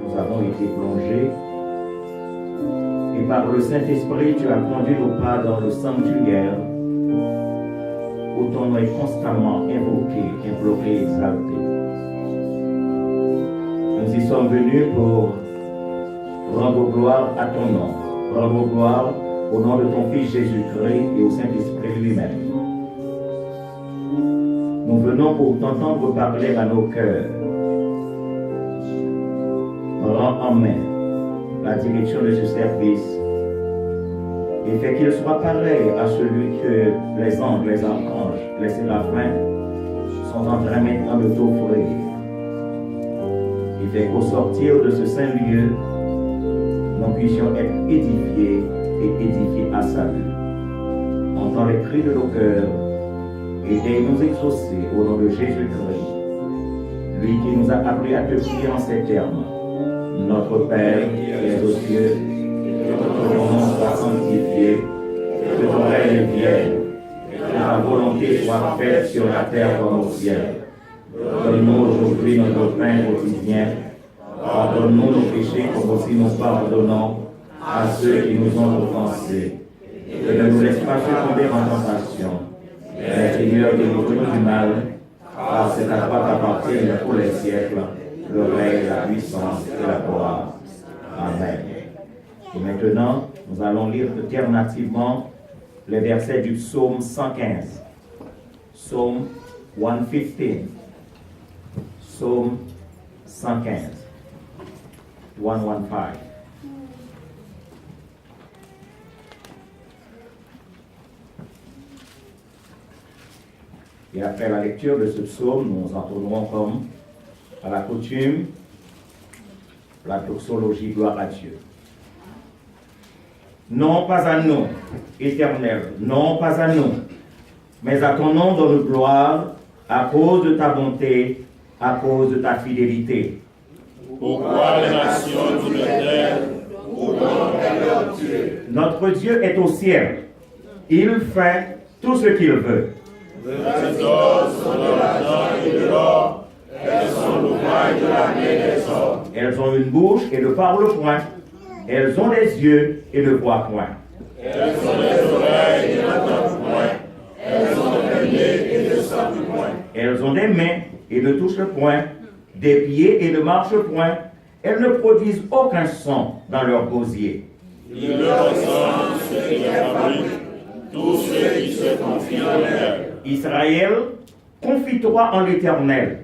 Nous avons été plongés et par le Saint-Esprit, tu as conduit nos pas dans le sanctuaire où ton nom est constamment invoqué, imploré, exalté. Nous y sommes venus pour rendre gloire à ton nom, rendre gloire au nom de ton Fils Jésus-Christ et au Saint-Esprit lui-même. Nous venons pour t'entendre parler à nos cœurs. Prends en main la direction de ce service et fais qu'il soit pareil à celui que les anges, les archanges, les séraphins sont en train maintenant de t'offrir. Et fais qu'au sortir de ce saint lieu, nous puissions être édifiés et édifiés à salut. Entends les cris de nos cœurs et nous exaucer au nom de Jésus-Christ, lui qui nous a appris à te prier en ces termes. Notre Père qui es aux cieux, que ton nom soit sanctifié, que ton règne vienne, que ta volonté soit faite sur la terre comme au ciel. Donne-nous aujourd'hui notre pain quotidien. Pardonne-nous nos péchés comme aussi nous pardonnons à ceux qui nous ont offensés. Et ne nous laisse pas succomber en tentation, mais Seigneur, délivre-nous du mal, car c'est à toi qu'appartiennent tous les siècles le règne, la puissance et la gloire. Amen. Et maintenant, nous allons lire alternativement les versets du psaume 115. Psaume 115. Psaume 115. 115. Et après la lecture de ce psaume, nous entonnerons comme à la coutume la doxologie gloire à Dieu. Non pas à nous, Éternel, non pas à nous, mais à ton nom donne gloire à cause de ta bonté, à cause de ta fidélité. Pourquoi les nations du terre honorent leur Dieu? Notre Dieu est au ciel. Il fait tout ce qu'il veut. Les trésors sont de l'argent et de l'or. Elles sont l'ouvrage de la main des hommes. Elles ont une bouche et ne parlent point. Elles ont des yeux et ne voient point. Elles ont des oreilles et n'entendent point. Elles ont des nez et ne sentent point. Elles ont des mains et ne touchent point, des pieds et ne marchent point. Elles ne produisent aucun son dans leur gosier. Il leur ressemble ceux qui les fabriquent, tous ceux qui se confient en elles. Israël, confie-toi en l'Éternel.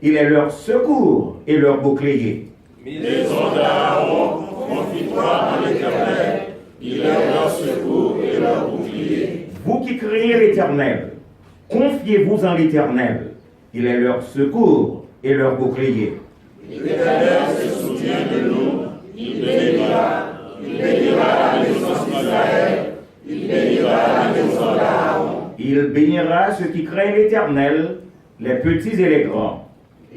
Il est leur secours et leur bouclier. Maison d'Aaron, confie-toi en l'Éternel. Il est leur secours et leur bouclier. Vous qui criez l'Éternel, confiez-vous en l'Éternel. Il est leur secours et leur bouclier. L'Éternel se souvient de nous. Il bénira la maison d'Israël. Il bénira la maison d'Aaron. Il bénira ceux qui craignent l'Éternel, les petits et les grands.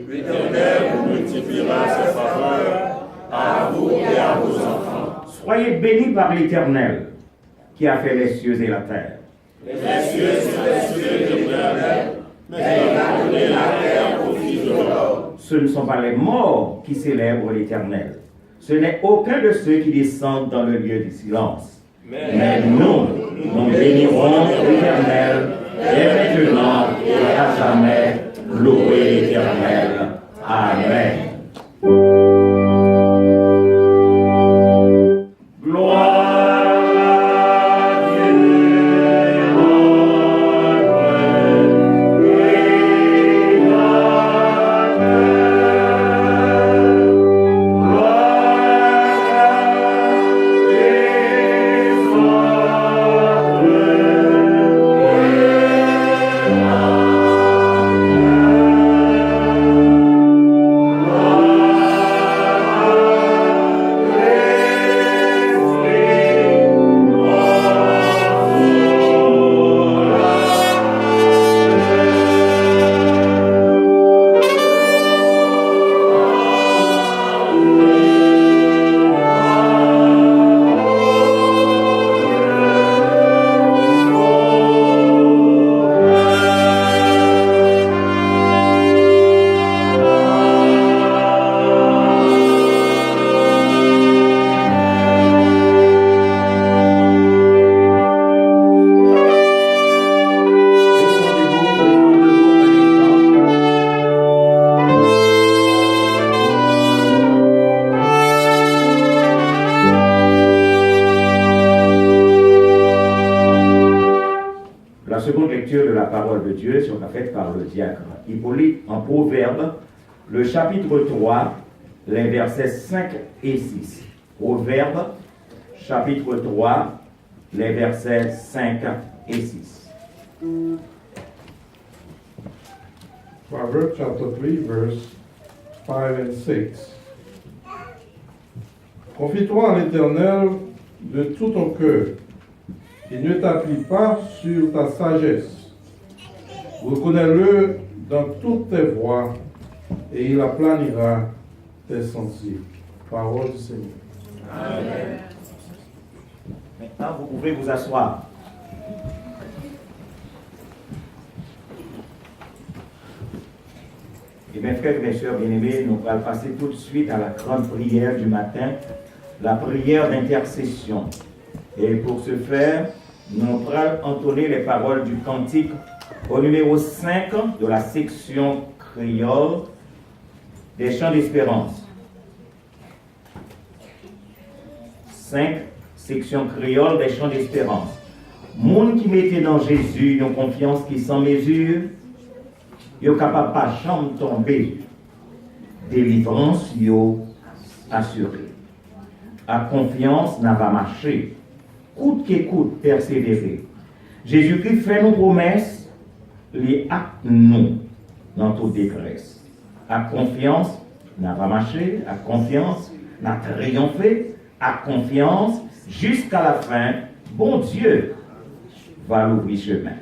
L'Éternel vous multipliera ses faveurs à vous et à vos enfants. Soyez bénis par l'Éternel, qui a fait les cieux et la terre. Les cieux sont les cieux de l'Éternel, mais il a donné la terre aux fils de l'homme. Ce ne sont pas les morts qui célèbrent l'Éternel. Ce n'est aucun de ceux qui descendent dans le lieu du silence. Mais nous bénirons l'Éternel, dès maintenant et à jamais. Louez l'Éternel. Amen. lecture de la parole de Dieu sera faite par le diacre Hippolyte en Proverbes, le chapitre 3, les versets 5 et 6. Proverbes, chapitre 3, les versets 5 et 6. Proverbs chapter 3, verse 5 and 6. Confie-toi à l'Éternel de tout ton cœur et ne t'appuie pas sur ta sagesse. Reconnais-le dans toutes tes voies et il aplanira tes sentiers. Parole du Seigneur. Amen. Maintenant, vous pouvez vous asseoir. Et mes frères et mes sœurs bien-aimés, nous allons passer tout de suite à la grande prière du matin, la prière d'intercession. Et pour ce faire, nous allons entonner les paroles du cantique au numéro 5 de la section créole des chants d'espérance. 5, section créole des chants d'espérance. Monde qui mettait dans Jésus une confiance qui sans mesure, yo capable pas jamais tomber. Délivrance yo assurée. À confiance n'a pas marché. Coûte que coûte persévérer. Jésus-Christ fait nos promesses, les actes nous dans toute détresse. À confiance n'a pas marché, à confiance n'a triomphé, à confiance jusqu'à la fin, bon Dieu va l'ouvrir chemin.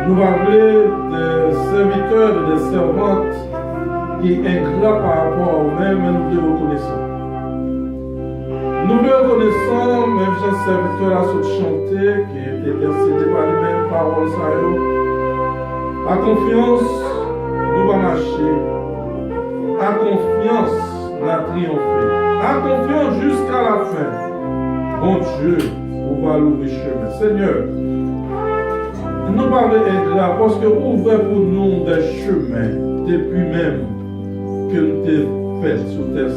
Nous parler des serviteurs et des servantes qui est ingrat par rapport à nous-mêmes, mais nous sommes reconnaissants. Nous sommes reconnaissants, même Jean serviteur a chanté, qui était intercédé par les mêmes paroles. À confiance, nous allons marcher. À confiance, nous allons triompher. À confiance jusqu'à la fin. Bon Dieu, on va l'ouvrir chemin. Seigneur, nous parlons ingrat parce que ouvre pour nous des chemins depuis même que nous t'avons fait sur terre.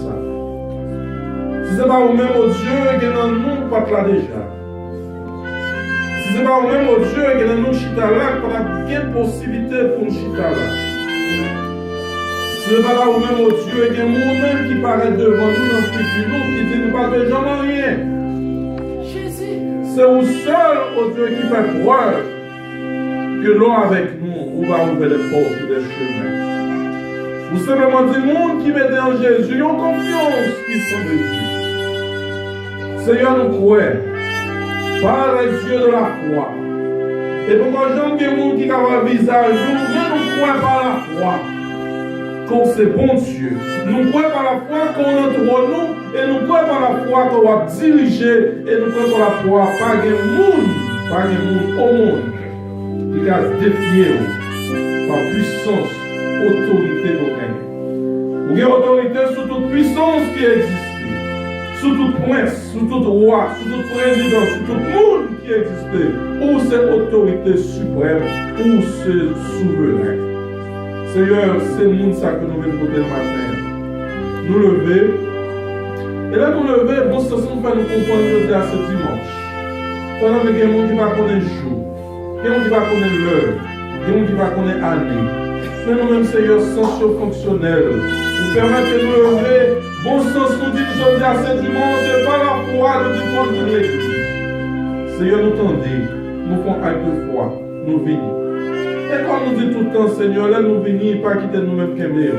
Si ce n'est pas vous-même, au Dieu, qui est dans nous, pas là déjà. Si ce n'est pas vous-même, au Dieu, qui est dans nous, chita là, pas de possibilité pour nous chita là. Si ce n'est pas là vous-même, au Dieu, qui est nous-mêmes qui paraît devant nous, dans ce qui nous, qui dit nous pas de jamais rien. C'est vous seul, au Dieu, qui fait preuve que l'on avec nous, on va ouvrir les portes des chemins. Vous simplement dire, monde qui met en Jésus, ils ont confiance qu'ils sont de Dieu. Seigneur, nous croyons par les yeux de la foi. Et pourquoi j'aime que les gens qui ont un visage, nous croyons par la foi qu'on c'est bon Dieu. Nous croyons par la foi qu'on est entre nous, et nous croyons par la foi qu'on va diriger, et nous croyons par la foi par les monde au monde qui a défié par puissance, autorité qu'on gagne. Vous avez autorité sur toute puissance qui existe. Sous toute prince, sous tout roi, sous tout président, sous tout monde qui existait, ou c'est autorité suprême, ou c'est souverain. Seigneur, c'est le monde ça que nous venons porter le matin. Nous lever. Et là, nous lever, bon, ça nous fait nous comprendre que à ce dimanche. Pendant que il y a des gens qui ne va connaître le jour, il y a des gens qui ne va connaître l'heure, il y a des gens qui ne va connaître l'année. Mais nous-mêmes, Seigneur, socio-fonctionnel, nous permettez de nous lever. Bon sens nous dit aujourd'hui à ce dimanche, c'est pas la foi de dépendre de l'église. Seigneur, nous tendez, nous faisons acte de foi, nous venons. Et comme nous dit tout le temps, Seigneur, là nous venons, pas quitter nous-mêmes Kembé.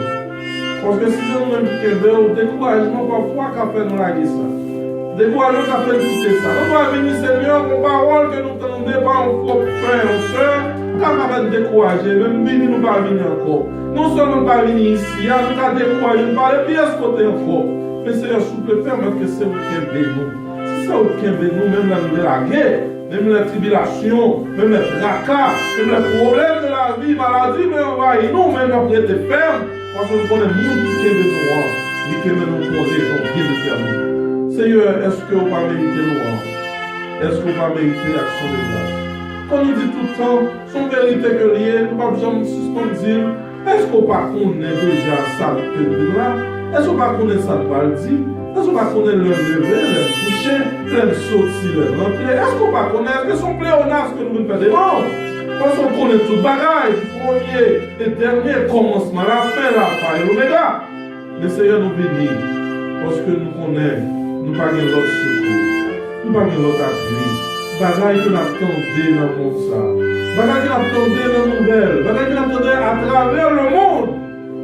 Parce que si c'est nous-mêmes qui Kembé, au découragement parfois qu'a fait nous laguer ça. Découragement qu'a fait quitter ça. Nous doit venir, Seigneur, aux paroles que nous tendons par nos propres frères et sœurs, capables de décourager, même venir, nous pas venir encore. Non seulement pas venir ici, nous avons découragé, nous parler bien ce côté encore. Mais Seigneur, s'il vous plaît, permettre que c'est vous qui aimez nous. Si c'est vous qui aimez nous, même la guerre, même la tribulation, même les tracas, même les problèmes de la vie, maladie, mais on va y nous, même après être ferme, parce que nous connaissons le monde qui aime nous, mais qui aime nous pour des gens bien déterminés. Seigneur, est-ce que vous va mériter louange? Est-ce que vous va mériter l'action de grâce? Quand nous dit tout le temps, son vérité que lié, nous ne pouvons pas jamais suspendre dire. Est-ce qu'on ne connaît déjà ça que nous là? Est-ce qu'on ne connaît ça de Baldi? Est-ce qu'on ne connaît le lever, le coucher, le sortir, le rentrer? Est-ce qu'on ne connaît? Est-ce que son pléonasme que nous faisons des mots? Parce qu'on connaît tout le bagage, du premier et dernier commencement, la fin, la fin et l'oméga. Le Seigneur nous bénit parce que nous connaissons, nous ne pas l'autre secours, nous ne pas l'autre appui. Bagaille que nous attendons dans le monde ça. Bagaille que nous attendons dans nos nouvelles. Bagaille que nous attendons à travers le monde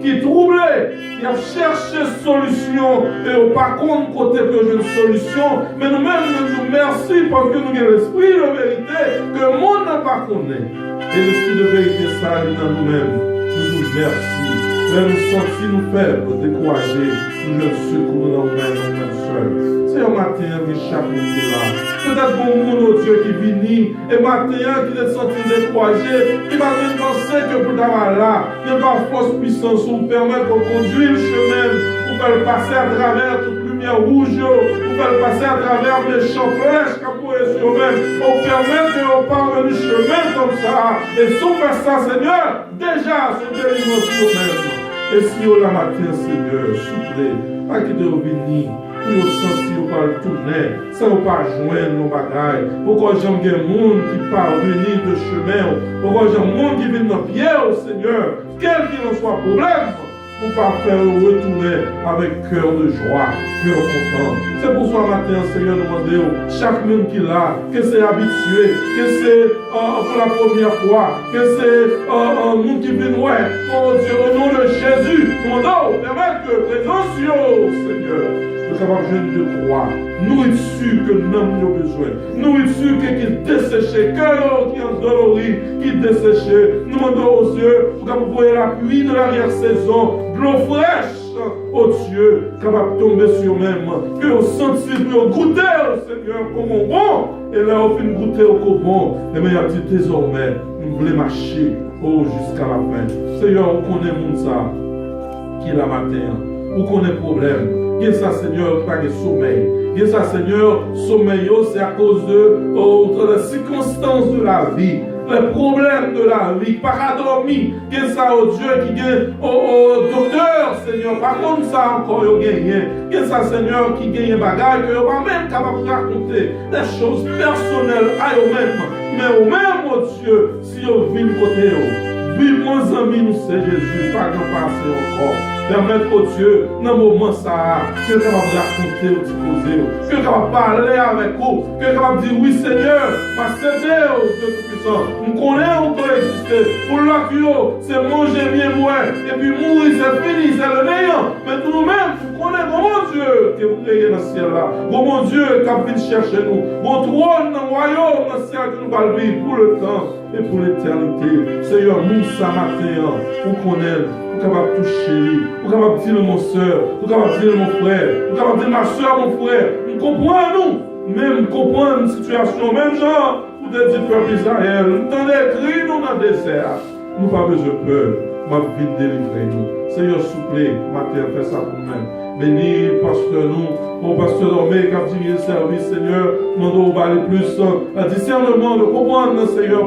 qui est troublé, qui a cherché solution et au pas compte côté que j'ai une solution. Mais nous-mêmes nous disons merci parce que nous avons l'esprit de vérité que le monde n'a pas connu. Et l'esprit de vérité ça est dans nous-mêmes. Nous disons merci. Mais nous sentons nous faibles, découragés, nous le secours dans nous-mêmes seuls. C'est un matin qui chaque monde est là. Peut-être bon monde, oh Dieu, qui vient, et matin qui est senti découragé, qui va même penser que pour d'avoir là, il n'y a pas force puissance pour permettre de conduire le chemin, pour faire passer à travers toute lumière rouge, pour faire passer à travers les champs fraîches, pour sur même, pour permettre que l'on parle du chemin comme ça. Et si on fait ça, Seigneur, déjà, c'est délivrance nous-mêmes. Et si on la matin, Seigneur, s'il vous plaît, pas quitter au venir. Pour nous sentir par le tourner, sans pas joindre nos bagailles. Pourquoi j'aime des gens qui parviennent de chemin, pourquoi j'aime des gens qui viennent dans pied au Seigneur, quel qu'il en soit problème, pour pas faire retourner avec cœur de joie, cœur content. C'est pour ça matin, Seigneur, demandez chaque monde qui l'a, que c'est habitué, que c'est pour la première fois, que c'est un monde qui vient, ouais, oh Dieu, au nom de Jésus, demandons, permettre que présence, Seigneur, nous sommes jeunes de croix. nourriture que nous avons besoin. Nourriture qui est desséchée, cœur qui est endolori, qui est desséché. Nous demandons aux yeux pour que vous voyez la pluie de l'arrière-saison, de l'eau fraîche, oh Dieu, capable de tomber sur même, que vous sentiez, que vous goûtez au Seigneur comme on bon, et là vous finissez goûter au bon, et bien il a dit désormais, nous voulons marcher jusqu'à la fin. Seigneur, on connaît le monde ça, qui est la matin, on connaît le problème. Et ça, Seigneur, pas de sommeil. Et ça, Seigneur, sommeil, c'est à cause de les circonstances de la vie, les problèmes de la vie, paradoxie. Et ça, oh Dieu, qui gagne, docteur, Seigneur, par contre, ça encore, il gagne. Et ça, Seigneur, qui gagne un bagage, que pas même capable de raconter des choses personnelles à eux-mêmes. Mais au même, oh Dieu, si on vit le côté, vive mon ami, nous c'est Jésus, pas qu'en passer encore. Permettre au Dieu, dans le moment ça, que tu capable de raconter ou disposer, que tu capable de parler avec vous, que tu capable de dire oui Seigneur, ma céder au Dieu Tout-Puissant. Nous connaissons, on peut exister. Pour l'occhio, c'est manger bien mourir, et puis mourir, c'est fini, c'est le néant. Mais tout nous-mêmes, nous connaissons comment Dieu qui vous créez dans le ciel là, comment Dieu qui a venu chercher nous, mon trône dans le royaume, dans le ciel que nous allons vivre pour le temps et pour l'éternité. Seigneur, nous, ça matin, on connaît. Vous êtes capable de toucher, vous êtes capable de dire mon soeur, vous êtes capable de dire mon frère, vous êtes capable de dire ma soeur, mon frère. Nous comprenons, même comprendre une situation, même genre, vous êtes dit peuple Israël, nous dans les cris, nous dans le désert. Nous pas besoin de peur, ma vie délivrer nous. Seigneur, s'il vous plaît, matin, fais ça pour nous. Bénis, pasteur, nous, au pasteur Dormé, qui a dit le service, Seigneur, nous devons aller plus le discernement de comprendre, Seigneur,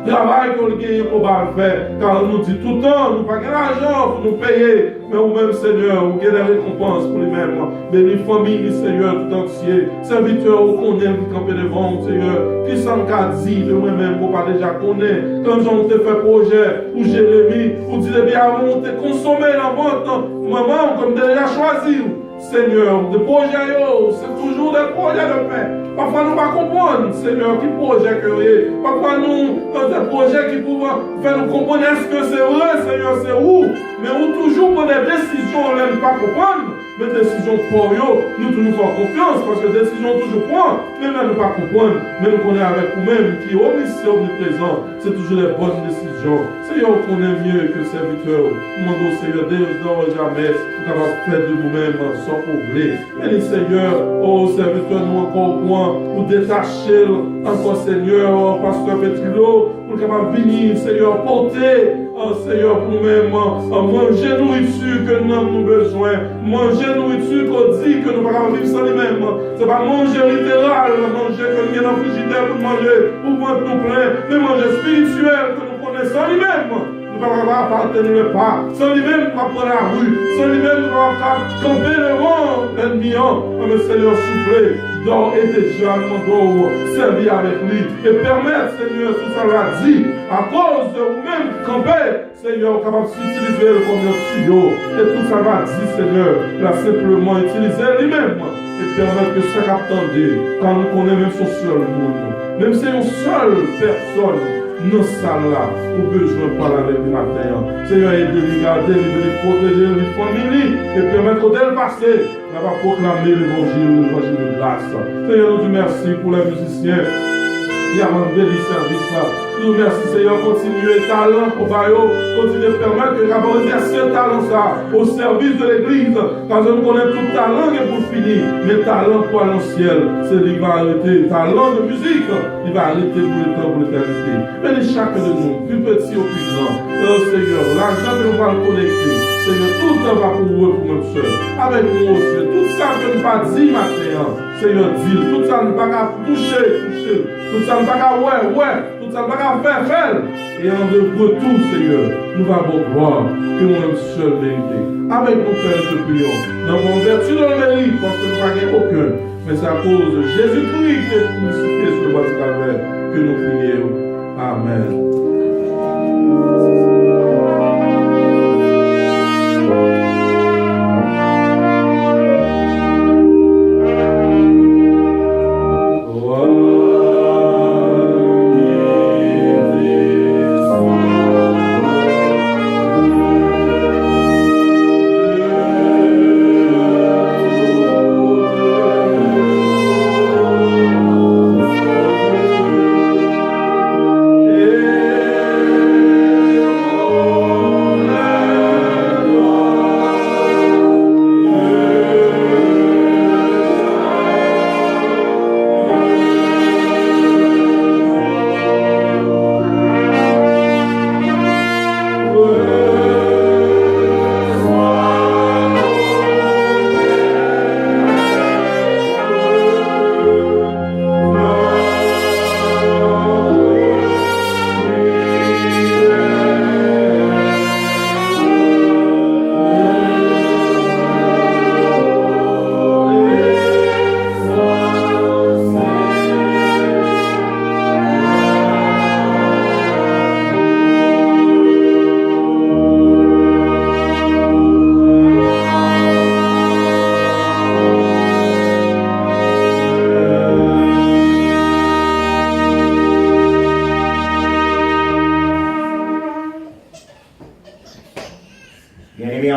le travail qu'on gagne pour faire. Car nous dit tout le temps, nous n'avons pas l'argent pour nous payer, mais nous-mêmes, Seigneur, nous avons des récompenses pour lui-même. Bénis, famille, Seigneur, tout entier, serviteurs, qu'on aime, qui campent devant, Seigneur, qui s'en dit de moi-même, pour pas déjà connaître. Quand j'en ai fait projet, ou Jérémie, ou dit, eh bien, on t'a consommé la vente, maman, comme déjà choisi. Seigneur, des projets, c'est toujours des projets de paix. Parfois, nous ne pouvons pas comprendre, Seigneur, qui projet que est. Parfois, nous, des projets qui peuvent faire nous comprendre est-ce que c'est vrai, Seigneur, c'est où. Mais on toujours pour des décisions, on n'aime pas comprendre. Mais décisions pour eux, nous nous faisons confiance parce que décisions toujours prendre, même là nous ne pas comprendre, mais nous connaissons avec nous-mêmes qui est omniprésent, c'est toujours les bonnes décisions. Seigneur, on connaît mieux que le serviteur. Nous demandons au Seigneur, non jamais, pour qu'on va faire de nous-mêmes sans problème. Mais Seigneur, oh serviteur, nous encore au point, pour détacher encore Seigneur, pasteur Petrilo, pour qu'on va venir, Seigneur, porter. Oh Seigneur, pour nous-mêmes, manger nourriture que nous avons besoin, manger nourriture qu'on dit que nous ne pouvons pas vivre sans lui-même. Ce n'est pas manger littéral, manger que nous avons dans le frigidaire pour manger, pour vendre nous plein, mais manger spirituel que nous connaissons lui-même. Nous ne pouvons pas appartenir le pas. Sans lui-même, nous ne pouvons pas prendre la rue. Sans lui-même, nous ne pouvons pas camper devant l'ennemi. Mais Seigneur, s'il vous plaît, d'or et déjà, nous devons servir avec lui et permettre, Seigneur, tout ça l'a dit, à cause de vous-même camper, Seigneur, capable d'utiliser comme un tuyau. Et tout ça va dire, Seigneur, là simplement utiliser lui-même et permettre que ça attendait, quand nous connaissons même son seul monde, même si c'est une seule personne. Nous sommes là, au besoin de parler avec le matin. Seigneur, aidez-nous, gardez-nous, protéger nos familles et permettre d'elle passer. On va proclamer l'évangile de grâce. Seigneur, nous te remercions pour les musiciens qui a demandé le service là. Nous remercions, Seigneur, continuez talent pour Bayo, continuez de permettre que nous exercer talent ça au service de l'Église. Parce que nous connaissons tout talent qui est pour finir, mais talent pour aller au ciel, c'est lui qui va arrêter. Talent de musique, il va arrêter pour le temps, pour l'éternité. Bénis chacun de nous, plus petit ou plus grand. Oh Seigneur, l'argent que nous allons collecter, Seigneur, tout ça va pour vous et pour notre soeur. Avec nous, oh Dieu, tout ça que nous ne pas dit maintenant, Seigneur, dis, tout ça ne va pas toucher, tout ça ne va pas ouais, tout ça ne va pas faire. Et en retour, Seigneur, nous allons gloire que nous sommes seuls mérités. Avec nos pères, nous te prions. Nous avons vertu dans le mérite parce que nous n'avons aucun. Mais c'est à cause de Jésus-Christ qui est crucifié sur le bois du calvaire que nous prions. Amen.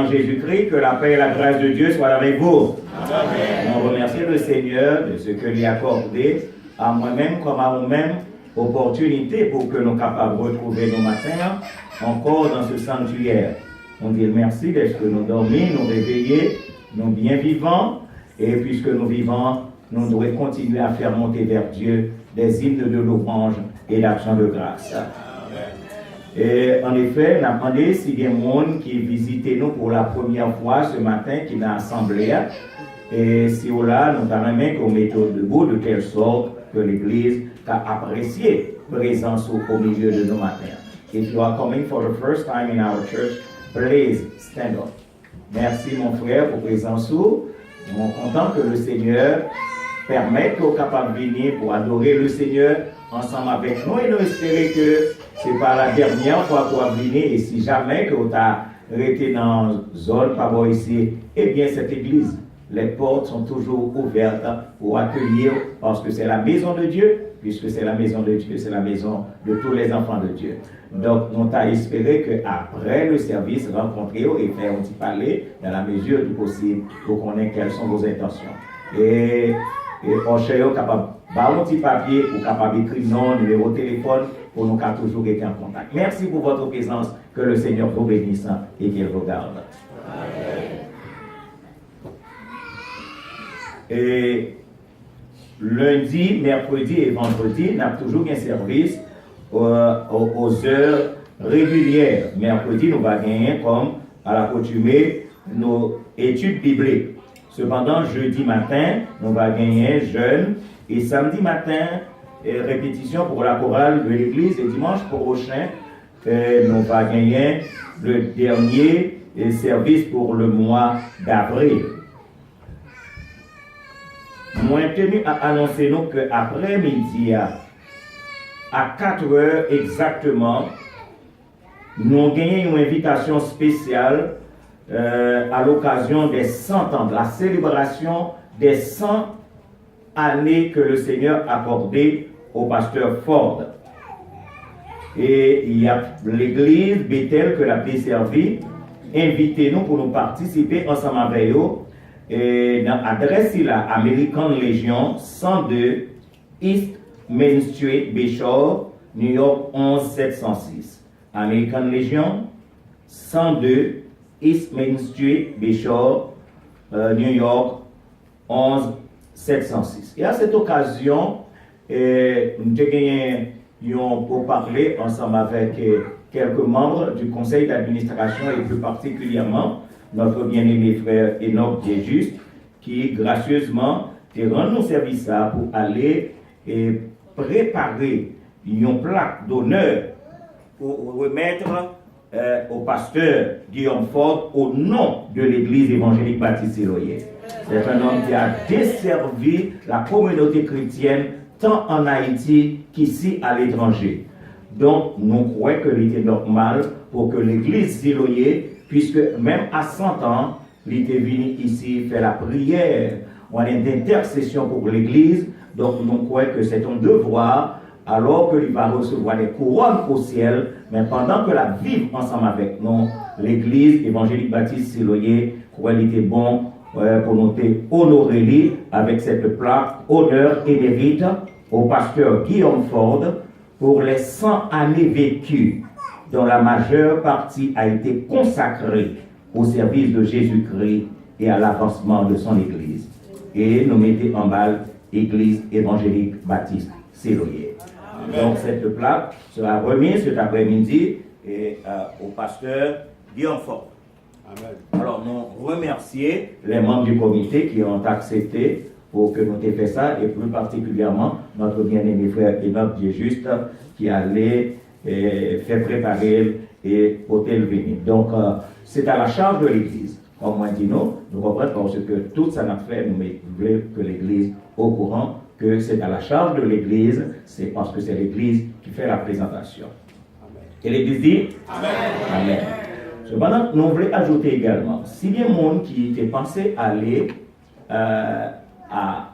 en Jésus-Christ, que la paix et la grâce de Dieu soient avec vous. Amen. On remercie le Seigneur de ce que lui a accordé à moi-même comme à vous-même, opportunité pour que nous soyons capables de retrouver nos matins encore dans ce sanctuaire. On dit merci d'être que nous dormons, nous réveillés, nous bien vivants, et puisque nous vivons, nous devons continuer à faire monter vers Dieu des hymnes de louange et d'action de grâce. Et en effet, on a demandé s'il y a des gens qui visitent nous pour la première fois ce matin, qui n'a assemblé, et si on là, nous avons qu'on mette debout de telle sorte que l'Église a apprécié la présence au milieu de nos matins. If you are coming for the first time in our church, please stand up. Merci mon frère pour la présence. Nous sommes contents que le Seigneur permette qu'on soit capable de venir pour adorer le Seigneur ensemble avec nous et nous espérons que ce n'est pas la dernière fois qu'on va venir et si jamais que vous avez été dans une zone pas bon ici, eh bien cette église, les portes sont toujours ouvertes pour accueillir parce que c'est la maison de Dieu, puisque c'est la maison de Dieu, c'est la maison de tous les enfants de Dieu. Donc, nous avons espéré qu'après le service, rencontrer et faire un petit parler dans la mesure du possible pour connaître quelles sont vos intentions. Et on cherche capable de un petit papier pour capable d'écrire nom, numéro de téléphone pour nous toujours être en contact. Merci pour votre présence, que le Seigneur vous bénisse et qu'il vous garde. Et lundi, mercredi et vendredi, nous avons toujours un service aux heures régulières. Mercredi, nous allons gagner comme à l'accoutumée nos études bibliques. Cependant, jeudi matin, nous allons gagner jeûne et samedi matin, répétition pour la chorale de l'église et dimanche prochain, nous allons gagner le dernier service pour le mois d'avril. Moi, tenu à annoncer nous qu'après-midi, à 4 heures exactement, nous avons gagné une invitation spéciale à l'occasion des 100 ans, de la célébration des 100 années que le Seigneur a accordé au pasteur Ford. Et il y a l'église Bethel que l'a desservi, invitez-nous pour nous participer ensemble avec eux. Et dans l'adresse là, American Legion 102 East Main Street, Bayshore, New York 11706. American Legion 102 East Main Street, Bayshore, New York 11706. Et à cette occasion, nous avons pour parler ensemble avec quelques membres du conseil d'administration et plus particulièrement notre bien-aimé frère Enoch Dieu-Juste, qui gracieusement te rend nos services pour aller et préparer une plaque d'honneur pour remettre au pasteur Guillaume Ford au nom de l'église évangélique baptiste Siloé. C'est un homme qui a desservi la communauté chrétienne tant en Haïti qu'ici à l'étranger. Donc, nous croyons qu'il était normal pour que l'église Siloé, puisque même à 100 ans, il était venu ici faire la prière, on a une intercession pour l'église, donc nous croyons que c'est un devoir, alors qu'il va recevoir des couronnes au ciel, mais pendant que la vive ensemble avec nous, l'église évangélique baptiste Siloé, croyait qu'il était bon pour nous honorer avec cette plaque honneur et mérite au pasteur Guillaume Ford pour les 100 années vécues, dont la majeure partie a été consacrée au service de Jésus-Christ et à l'avancement de son Église. Et nous mettons en balle Église évangélique baptiste Siloé. Donc cette plaque sera remise cet après-midi au pasteur Guillaume Ford. Amen. Alors nous remercions les membres du comité qui ont accepté pour que nous ayons fait ça, et plus particulièrement notre bien-aimé frère Enoch Dieu-Juste qui allait faire préparer et porter le venir. Donc, c'est à la charge de l'Église. Comme moi dit nous comprenons parce que tout ça n'a fait, nous voulons que l'Église au courant que c'est à la charge de l'Église, c'est parce que c'est l'Église qui fait la présentation. Amen. Et l'Église dit Amen. Amen. Cependant, nous voulons ajouter également, s'il y a des gens qui étaient pensés aller à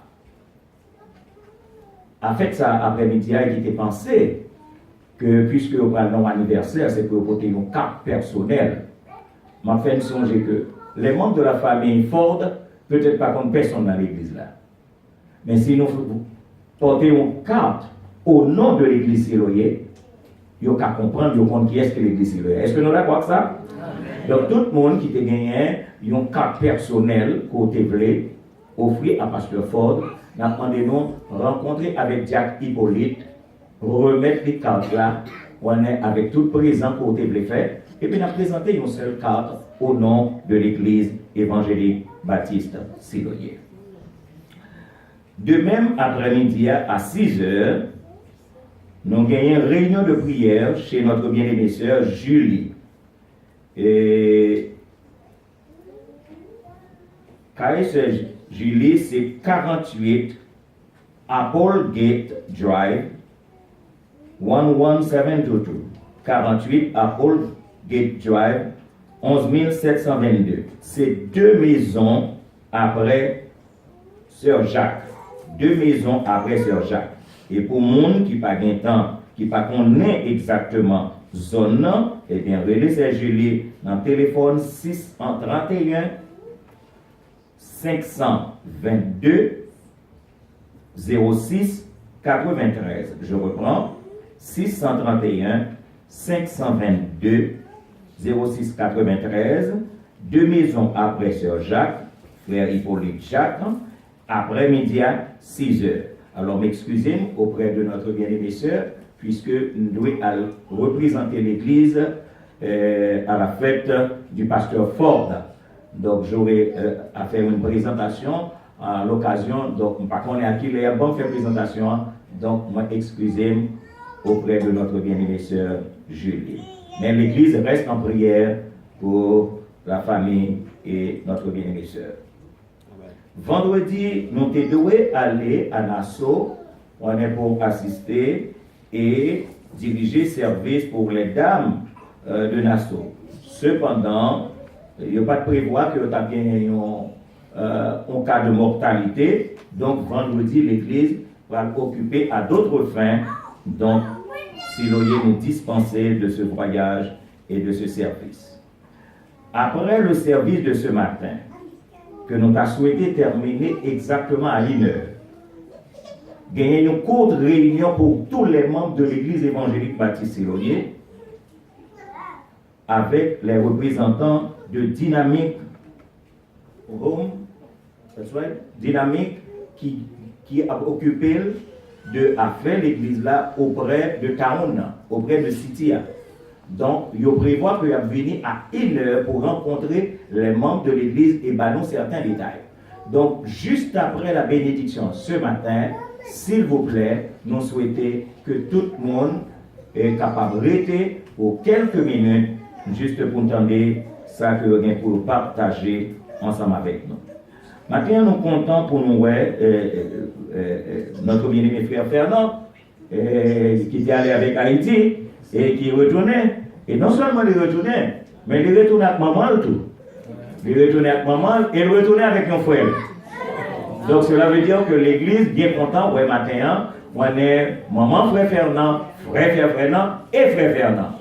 faire ça après-midi et qui étaient pensés que puisque vous prenez un anniversaire, c'est pour porter une carte personnelle. m'a fait songer que les membres de la famille Ford, peut-être pas comme personne dans l'église là. Mais si nous portons une carte au nom de l'église Siloé, vous pouvez comprendre qui est-ce que l'église Siloé. Est-ce que nous d'accord avec ça? Donc tout le monde qui a gagné une carte personnelle côté blé, offrir à Pasteur Ford, nous demandons rencontrer avec Jack Hippolyte, remettre les cartes là, on est avec tout présent côté blé fait, et puis nous présenter une seule carte au nom de l'église évangélique Baptiste Siloé. De même, après-midi à 6h, nous avons gagné une réunion de prière chez notre bien-aimée sœur Julie. Et sœur Julie, c'est 48 Applegate Drive, 11722. 48 Applegate Drive, 11722. C'est 2 maisons après Sœur Jacques. 2 maisons après Sœur Jacques. Et pour monde qui pas gain temps, qui pas connaît exactement zone, eh bien relais Sœur Julie dans le téléphone 631 522 06 93. Je reprends 631 522 06 93. 2 maisons après Sœur Jacques, frère Hippolyte Jacques, après-midi à 6h. Alors m'excusez auprès de notre bien-aimée sœur, puisque nous devons représenter l'église à la fête du pasteur Ford. Donc j'aurai à faire une présentation à l'occasion, donc par contre à qui les bonne faire présentation, donc moi excusez auprès de notre bien-aimée sœur Julie. Mais l'église reste en prière pour la famille et notre bien-aimée sœur. Vendredi, nous devons aller à Nassau, on est pour assister et diriger service pour les dames de Nassau. Cependant, il n'y a pas de prévoir que nous avons un cas de mortalité, donc vendredi, l'église va occuper à d'autres fins, donc si l'on nous dispenser de ce voyage et de ce service. Après le service de ce matin, que nous avons souhaité terminer exactement à 1h. Gagner une courte réunion pour tous les membres de l'église évangélique Baptiste Siloé avec les représentants de Dynamique Home, Dynamique qui a occupé de faire l'église là auprès de Town, auprès de Citia. Donc, il prévoit qu'il va venir à 1h pour rencontrer les membres de l'église et nous certains détails. Donc, juste après la bénédiction ce matin, s'il vous plaît, nous souhaitons que tout le monde est capable de rester pour quelques minutes, juste pour entendre ça que nous avons pour partager ensemble avec nous. Maintenant, nous comptons pour nous, notre bien-aimé frère Fernand, qui était allé avec Haïti et qui est retourné. Et non seulement il est retourné, mais il est retourné avec maman tout. Il est retourné avec maman et il est retourné avec un frère. Donc cela veut dire que l'église, bien content, ouais, matin, on est maman, frère Fernand, frère Fernand et frère Fernand.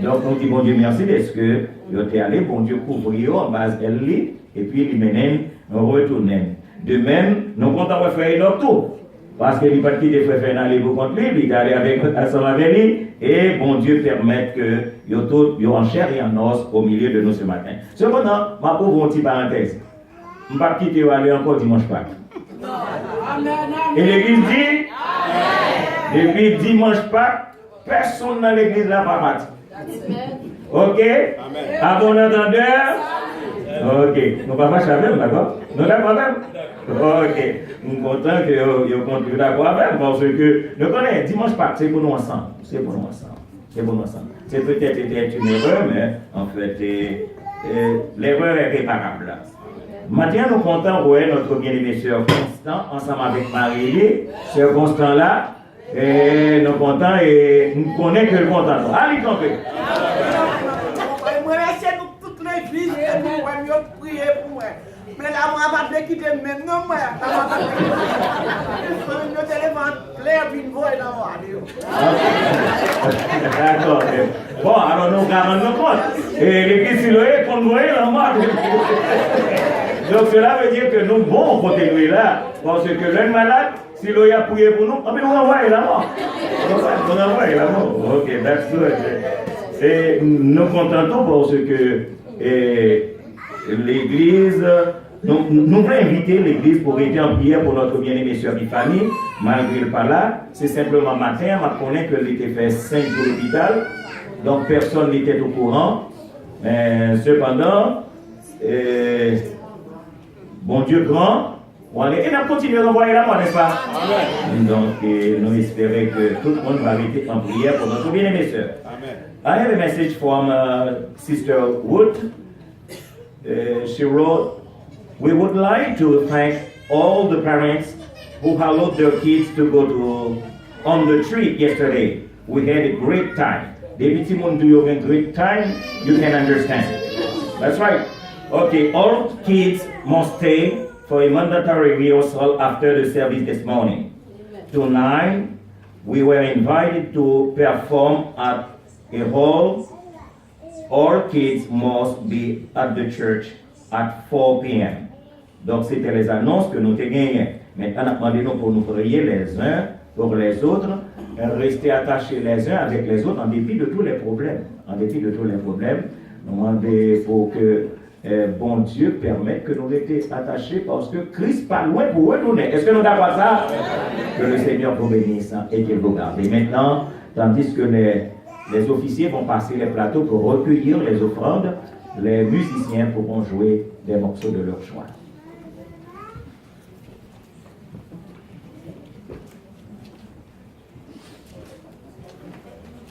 Donc nous disons bon Dieu merci parce que il est allé, bon Dieu couvrir en base elle et puis il mène, retourne. De même, nous comptons faire une tout. Parce qu'il n'est pas quitté frère Fernand les vous contre lui, il est allé avec lui, et bon Dieu permet que yo en chair et en os au milieu de nous ce matin. Cependant, ma pauvre petite parenthèse, je ne vais pas quitter aller encore dimanche Pâques. Et l'église dit, depuis dimanche Pâques, personne dans l'église là va partir. Ok? À bon entendeur? Ok. Nous ne pouvons pas chaver, d'accord? Nous d'accord même? Ok. Nous sommes contents que vous continuez d'accord avec parce que nous connaissons dimanche Pâques, c'est pour nous ensemble. C'est pour nous ensemble. C'est pour nous ensemble. C'est peut-être une erreur, mais en fait, l'erreur est réparable. Maintenant, nous comptons voir notre bien-aimé sœur Constant, ensemble avec Marie, sœur Constant là, et nous comptons et nous connaissons que le content. Allez, compris. Remerciez-nous toute l'église et nous prier pour moi. Mais là, moi, je vais quitter même non, moi. Le téléphone clair, puis une voix dans moi. D'accord. Bon, alors nous regardons nos comptes. Et l'église Siloé, qu'on voit là, moi. Donc cela veut dire que nous, bon, côté nous là, parce que l'un malade, Siloé a prié pour nous, on nous envoie là-bas. On envoie là-bas. Ok, that's good. Et nous contentons parce que l'église, nous voulons inviter l'église pour aider en prière pour notre bien-aimé sœur Bifani, malgré le pas là. C'est simplement matin, on connaît qu'elle était fait 5 jours d'hôpital, donc personne n'était au courant. Mais cependant, bon Dieu grand, on a continué à envoyer la main, n'est-ce pas? Amen. Donc, nous espérons que tout le monde va arrêter en prière pour notre bien-aimé sœur. Amen. I have a message from Sister Wood. She wrote, "We would like to thank all the parents who allowed their kids to go on the trip yesterday. We had a great time." David Simon, do you have a great time? You can understand. That's right. Okay, all kids must stay for a mandatory rehearsal after the service this morning. Tonight, we were invited to perform at a hall. All kids must be at the church at 4 p.m. Donc, c'était les annonces que nous avons gagnées. Maintenant, on a demandé pour nous prier les uns pour les autres, rester attachés les uns avec les autres en dépit de tous les problèmes. En dépit de tous les problèmes, nous demandons pour que bon Dieu permette que nous restions attachés parce que Christ pas loin pour retourner. Est-ce que nous avons ça? Que le Seigneur vous bénisse et qu'il vous garde. Et maintenant, tandis que les officiers vont passer les plateaux pour recueillir les offrandes, les musiciens pourront jouer des morceaux de leur choix.